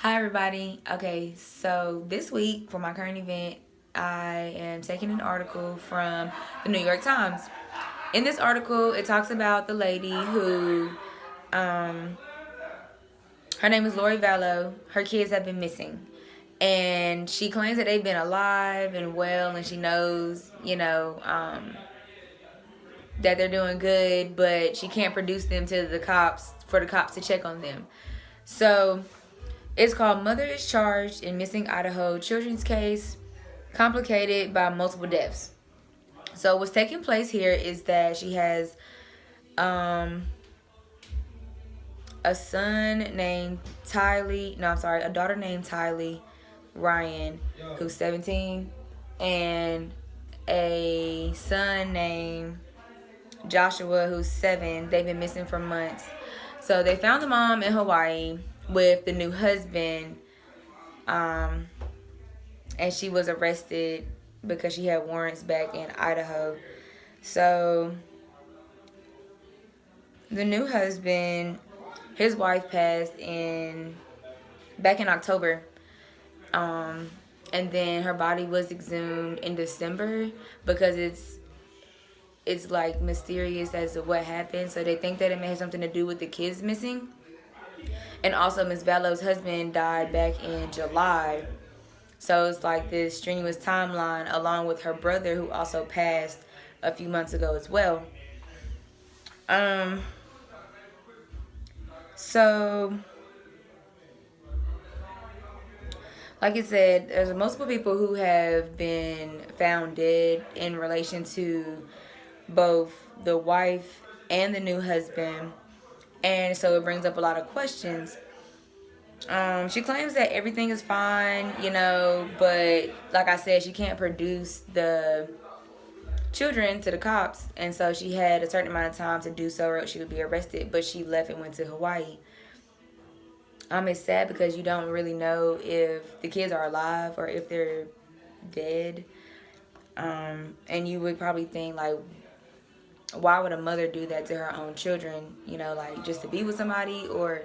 Hi everybody. Okay, so this week for my current event, I am taking an article from the New York Times. In this article, it talks about the lady who, her name is Lori Vallow. Her kids have been missing. And she claims that they've been alive and well, and she knows, that they're doing good, but she can't produce them to the cops for the cops to check on them. So it's called Mother is Charged in Missing Idaho Children's Case, Complicated by Multiple Deaths. So what's taking place here is that she has a son named a daughter named Tylee Ryan, who's 17, and a son named Joshua, who's 7. They've been missing for months. So they found the mom in Hawaii with the new husband, and she was arrested because she had warrants back in Idaho. So the new husband, his wife passed back in October, and then her body was exhumed in December because it's like mysterious as to what happened. So they think that it may have something to do with the kids missing. And also, Miss Vallow's husband died back in July. So it's like this strenuous timeline, along with her brother, who also passed a few months ago as well. So, like I said, there's multiple people who have been found dead in relation to both the wife and the new husband. And so it brings up a lot of questions. She claims that everything is fine, but like I said, she can't produce the children to the cops. And so she had a certain amount of time to do so or else she would be arrested. But she left and went to Hawaii. It's sad because you don't really know if the kids are alive or if they're dead. And you would probably think, like, why would a mother do that to her own children, like just to be with somebody, or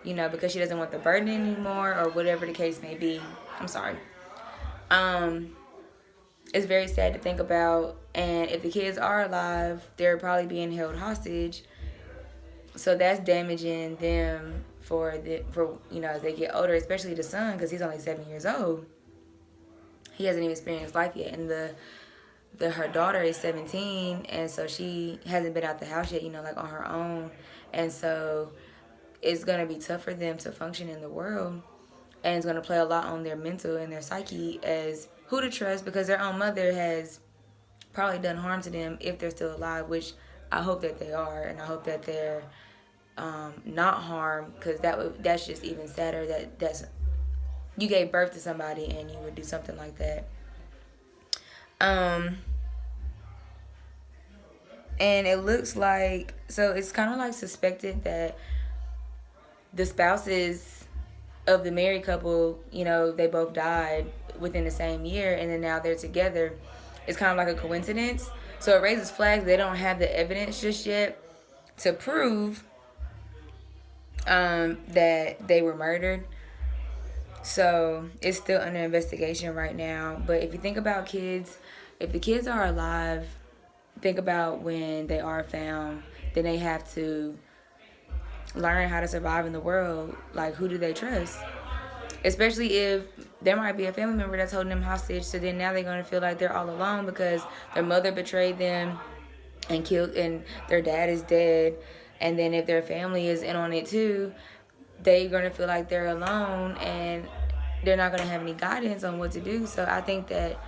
because she doesn't want the burden anymore, or whatever the case may be. I'm sorry. It's very sad to think about, and if the kids are alive, they're probably being held hostage, so that's damaging them for as they get older, especially the son, because he's only 7 years old. He hasn't even experienced life yet, and her daughter is 17, and so she hasn't been out the house yet, like on her own. And so it's going to be tough for them to function in the world, and it's going to play a lot on their mental and their psyche as who to trust, because their own mother has probably done harm to them if they're still alive, which I hope that they are, and I hope that they're not harmed, because that's just even sadder. That's you gave birth to somebody and you would do something like that. And it looks like, so it's kind of like suspected that the spouses of the married couple, they both died within the same year, and then now they're together. It's kind of like a coincidence. So it raises flags. They don't have the evidence just yet to prove that they were murdered. So it's still under investigation right now. But if you think about kids, if the kids are alive, think about when they are found, then they have to learn how to survive in the world. Like, who do they trust? Especially if there might be a family member that's holding them hostage. So then now they're going to feel like they're all alone because their mother betrayed them and killed, and their dad is dead. And then if their family is in on it too, they're going to feel like they're alone, and they're not going to have any guidance on what to do. So I think that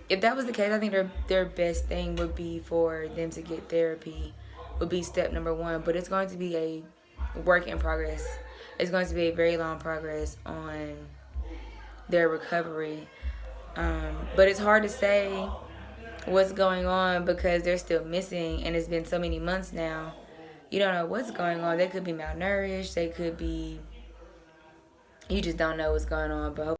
if that was the case, I think their best thing would be for them to get therapy, would be step number one. But it's going to be a work in progress. It's going to be a very long progress on their recovery. But it's hard to say what's going on because they're still missing, and it's been so many months now. You don't know what's going on. They could be malnourished. They could be, you just don't know what's going on. But